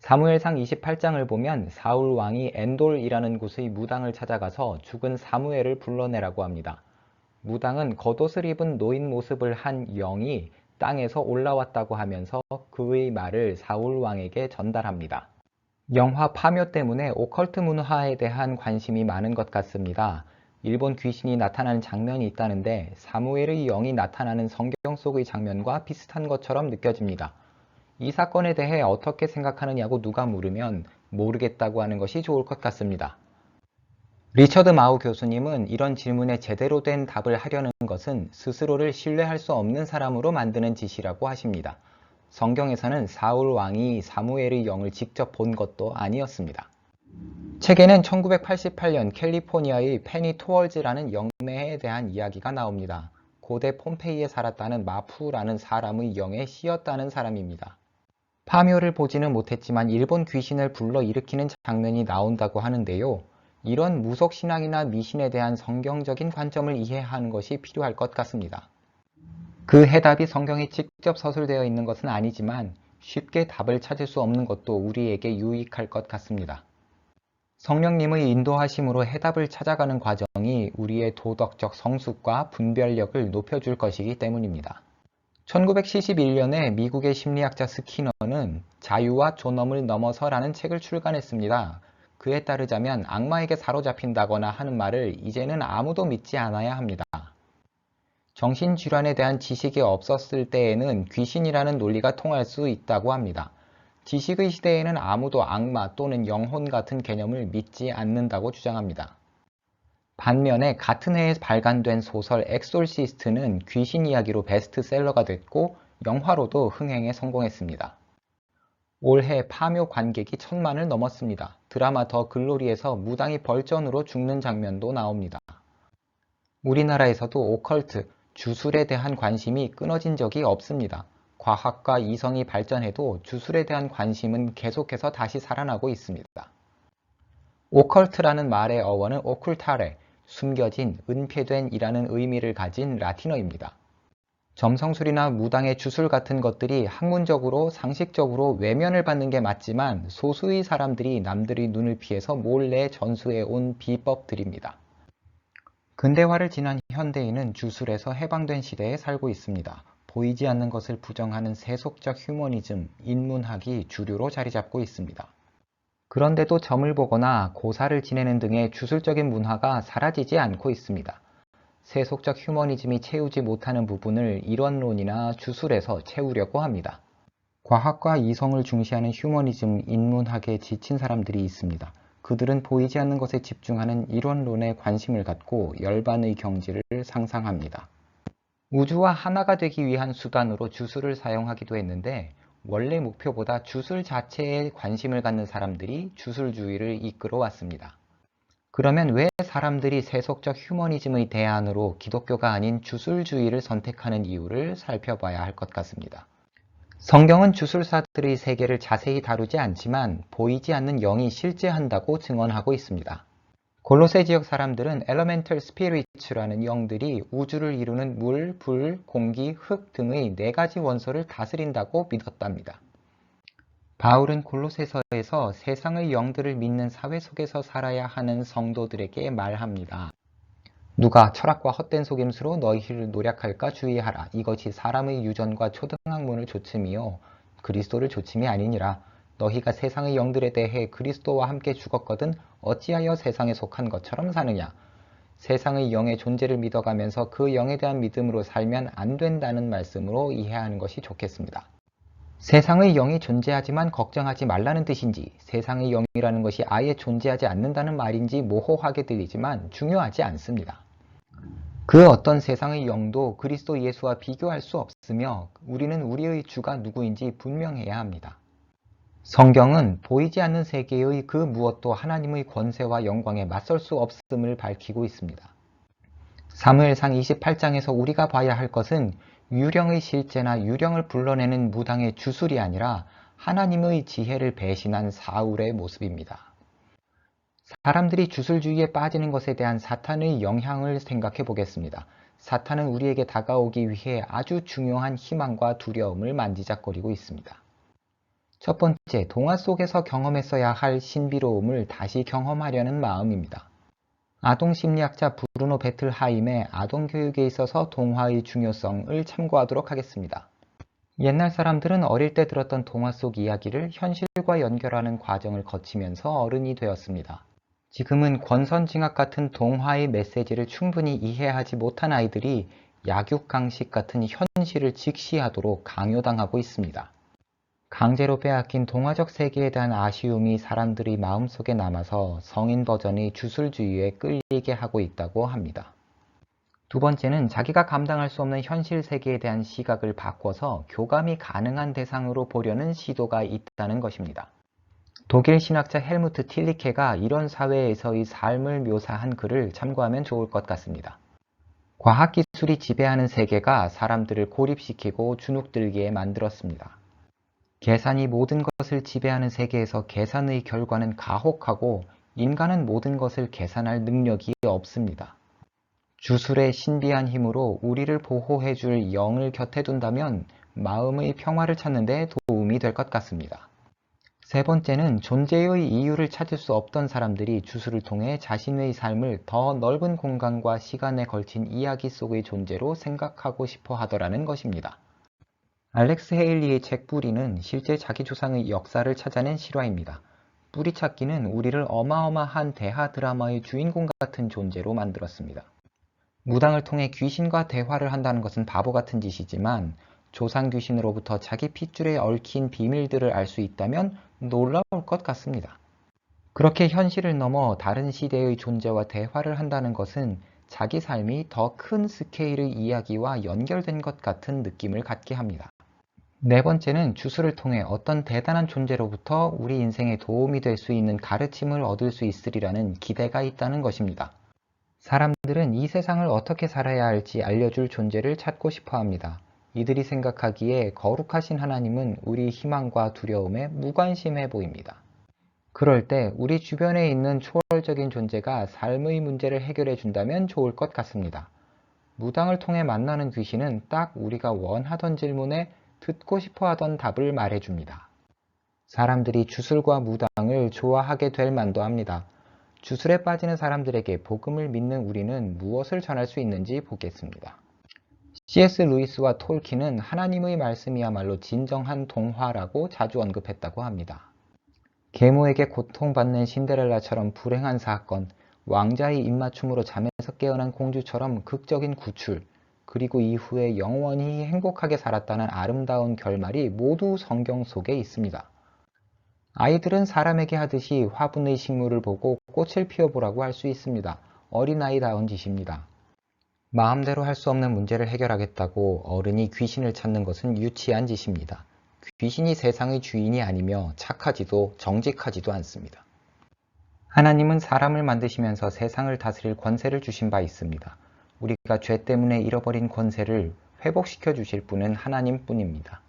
사무엘상 28장을 보면 사울 왕이 엔돌이라는 곳의 무당을 찾아가서 죽은 사무엘을 불러내라고 합니다. 무당은 겉옷을 입은 노인 모습을 한 영이 땅에서 올라왔다고 하면서 그의 말을 사울 왕에게 전달합니다. 영화 파묘 때문에 오컬트 문화에 대한 관심이 많은 것 같습니다. 일본 귀신이 나타나는 장면이 있다는데 사무엘의 영이 나타나는 성경 속의 장면과 비슷한 것처럼 느껴집니다. 이 사건에 대해 어떻게 생각하느냐고 누가 물으면 모르겠다고 하는 것이 좋을 것 같습니다. 리처드 마우 교수님은 이런 질문에 제대로 된 답을 하려는 것은 스스로를 신뢰할 수 없는 사람으로 만드는 짓이라고 하십니다. 성경에서는 사울 왕이 사무엘의 영을 직접 본 것도 아니었습니다. 책에는 1988년 캘리포니아의 페니 토월즈라는 영매에 대한 이야기가 나옵니다. 고대 폼페이에 살았다는 마푸라는 사람의 영에 씌었다는 사람입니다. 파묘를 보지는 못했지만 일본 귀신을 불러일으키는 장면이 나온다고 하는데요. 이런 무속신앙이나 미신에 대한 성경적인 관점을 이해하는 것이 필요할 것 같습니다. 그 해답이 성경에 직접 서술되어 있는 것은 아니지만 쉽게 답을 찾을 수 없는 것도 우리에게 유익할 것 같습니다. 성령님의 인도하심으로 해답을 찾아가는 과정이 우리의 도덕적 성숙과 분별력을 높여줄 것이기 때문입니다. 1971년에 미국의 심리학자 스키너는 자유와 존엄을 넘어서라는 책을 출간했습니다. 그에 따르자면 악마에게 사로잡힌다거나 하는 말을 이제는 아무도 믿지 않아야 합니다. 정신질환에 대한 지식이 없었을 때에는 귀신이라는 논리가 통할 수 있다고 합니다. 지식의 시대에는 아무도 악마 또는 영혼 같은 개념을 믿지 않는다고 주장합니다. 반면에 같은 해에 발간된 소설 엑소시스트는 귀신 이야기로 베스트셀러가 됐고 영화로도 흥행에 성공했습니다. 올해 파묘 관객이 1000만을 넘었습니다. 드라마 더 글로리에서 무당이 벌전으로 죽는 장면도 나옵니다. 우리나라에서도 오컬트, 주술에 대한 관심이 끊어진 적이 없습니다. 과학과 이성이 발전해도 주술에 대한 관심은 계속해서 다시 살아나고 있습니다. 오컬트라는 말의 어원은 오쿨타레, 숨겨진, 은폐된 이라는 의미를 가진 라틴어입니다. 점성술이나 무당의 주술 같은 것들이 학문적으로 상식적으로 외면을 받는 게 맞지만 소수의 사람들이 남들의 눈을 피해서 몰래 전수해 온 비법들입니다. 근대화를 지난 현대인은 주술에서 해방된 시대에 살고 있습니다. 보이지 않는 것을 부정하는 세속적 휴머니즘, 인문학이 주류로 자리 잡고 있습니다. 그런데도 점을 보거나 고사를 지내는 등의 주술적인 문화가 사라지지 않고 있습니다. 세속적 휴머니즘이 채우지 못하는 부분을 이론론이나 주술에서 채우려고 합니다. 과학과 이성을 중시하는 휴머니즘, 인문학에 지친 사람들이 있습니다. 그들은 보이지 않는 것에 집중하는 이론론에 관심을 갖고 열반의 경지를 상상합니다. 우주와 하나가 되기 위한 수단으로 주술을 사용하기도 했는데 원래 목표보다 주술 자체에 관심을 갖는 사람들이 주술주의를 이끌어 왔습니다. 그러면 왜 사람들이 세속적 휴머니즘의 대안으로 기독교가 아닌 주술주의를 선택하는 이유를 살펴봐야 할 것 같습니다. 성경은 주술사들의 세계를 자세히 다루지 않지만 보이지 않는 영이 실제한다고 증언하고 있습니다. 골로새 지역 사람들은 Elemental Spirits라는 영들이 우주를 이루는 물, 불, 공기, 흙 등의 4가지 원소를 다스린다고 믿었답니다. 바울은 골로새서에서 세상의 영들을 믿는 사회 속에서 살아야 하는 성도들에게 말합니다. 누가 철학과 헛된 속임수로 너희를 노략할까 주의하라. 이것이 사람의 유전과 초등학문을 조침이요 그리스도를 조침이 아니니라. 너희가 세상의 영들에 대해 그리스도와 함께 죽었거든 어찌하여 세상에 속한 것처럼 사느냐. 세상의 영의 존재를 믿어가면서 그 영에 대한 믿음으로 살면 안 된다는 말씀으로 이해하는 것이 좋겠습니다. 세상의 영이 존재하지만 걱정하지 말라는 뜻인지 세상의 영이라는 것이 아예 존재하지 않는다는 말인지 모호하게 들리지만 중요하지 않습니다. 그 어떤 세상의 영도 그리스도 예수와 비교할 수 없으며 우리는 우리의 주가 누구인지 분명해야 합니다. 성경은 보이지 않는 세계의 그 무엇도 하나님의 권세와 영광에 맞설 수 없음을 밝히고 있습니다. 사무엘상 28장에서 우리가 봐야 할 것은 유령의 실제나 유령을 불러내는 무당의 주술이 아니라 하나님의 지혜를 배신한 사울의 모습입니다. 사람들이 주술주의에 빠지는 것에 대한 사탄의 영향을 생각해 보겠습니다. 사탄은 우리에게 다가오기 위해 아주 중요한 희망과 두려움을 만지작거리고 있습니다. 첫 번째, 동화 속에서 경험했어야 할 신비로움을 다시 경험하려는 마음입니다. 아동 심리학자 브루노 베틀하임의 아동 교육에 있어서 동화의 중요성을 참고하도록 하겠습니다. 옛날 사람들은 어릴 때 들었던 동화 속 이야기를 현실과 연결하는 과정을 거치면서 어른이 되었습니다. 지금은 권선징악 같은 동화의 메시지를 충분히 이해하지 못한 아이들이 약육강식 같은 현실을 직시하도록 강요당하고 있습니다. 강제로 빼앗긴 동화적 세계에 대한 아쉬움이 사람들의 마음속에 남아서 성인 버전의 주술주의에 끌리게 하고 있다고 합니다. 두 번째는 자기가 감당할 수 없는 현실 세계에 대한 시각을 바꿔서 교감이 가능한 대상으로 보려는 시도가 있다는 것입니다. 독일 신학자 헬무트 틸리케가 이런 사회에서의 삶을 묘사한 글을 참고하면 좋을 것 같습니다. 과학기술이 지배하는 세계가 사람들을 고립시키고 주눅들게 만들었습니다. 계산이 모든 것을 지배하는 세계에서 계산의 결과는 가혹하고 인간은 모든 것을 계산할 능력이 없습니다. 주술의 신비한 힘으로 우리를 보호해줄 영을 곁에 둔다면 마음의 평화를 찾는 데 도움이 될 것 같습니다. 세 번째는 존재의 이유를 찾을 수 없던 사람들이 주술을 통해 자신의 삶을 더 넓은 공간과 시간에 걸친 이야기 속의 존재로 생각하고 싶어 하더라는 것입니다. 알렉스 헤일리의 책 뿌리는 실제 자기 조상의 역사를 찾아낸 실화입니다. 뿌리 찾기는 우리를 어마어마한 대하 드라마의 주인공 같은 존재로 만들었습니다. 무당을 통해 귀신과 대화를 한다는 것은 바보 같은 짓이지만 조상 귀신으로부터 자기 핏줄에 얽힌 비밀들을 알 수 있다면 놀라울 것 같습니다. 그렇게 현실을 넘어 다른 시대의 존재와 대화를 한다는 것은 자기 삶이 더 큰 스케일의 이야기와 연결된 것 같은 느낌을 갖게 합니다. 네 번째는 주술을 통해 어떤 대단한 존재로부터 우리 인생에 도움이 될 수 있는 가르침을 얻을 수 있으리라는 기대가 있다는 것입니다. 사람들은 이 세상을 어떻게 살아야 할지 알려줄 존재를 찾고 싶어 합니다. 이들이 생각하기에 거룩하신 하나님은 우리 희망과 두려움에 무관심해 보입니다. 그럴 때 우리 주변에 있는 초월적인 존재가 삶의 문제를 해결해 준다면 좋을 것 같습니다. 무당을 통해 만나는 귀신은 딱 우리가 원하던 질문에 듣고 싶어 하던 답을 말해줍니다. 사람들이 주술과 무당을 좋아하게 될 만도 합니다. 주술에 빠지는 사람들에게 복음을 믿는 우리는 무엇을 전할 수 있는지 보겠습니다. C.S. 루이스와 톨킨은 하나님의 말씀이야말로 진정한 동화라고 자주 언급했다고 합니다. 계모에게 고통받는 신데렐라처럼 불행한 사건, 왕자의 입맞춤으로 잠에서 깨어난 공주처럼 극적인 구출, 그리고 이후에 영원히 행복하게 살았다는 아름다운 결말이 모두 성경 속에 있습니다. 아이들은 사람에게 하듯이 화분의 식물을 보고 꽃을 피워보라고 할 수 있습니다. 어린아이다운 짓입니다. 마음대로 할 수 없는 문제를 해결하겠다고 어른이 귀신을 찾는 것은 유치한 짓입니다. 귀신이 세상의 주인이 아니며 착하지도 정직하지도 않습니다. 하나님은 사람을 만드시면서 세상을 다스릴 권세를 주신 바 있습니다. 우리가 죄 때문에 잃어버린 권세를 회복시켜 주실 분은 하나님뿐입니다.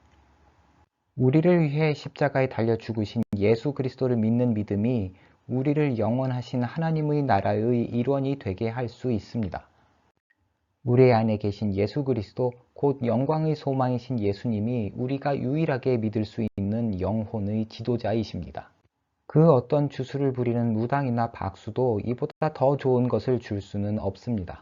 우리를 위해 십자가에 달려 죽으신 예수 그리스도를 믿는 믿음이 우리를 영원하신 하나님의 나라의 일원이 되게 할 수 있습니다. 우리 안에 계신 예수 그리스도, 곧 영광의 소망이신 예수님이 우리가 유일하게 믿을 수 있는 영혼의 지도자이십니다. 그 어떤 주술을 부리는 무당이나 박수도 이보다 더 좋은 것을 줄 수는 없습니다.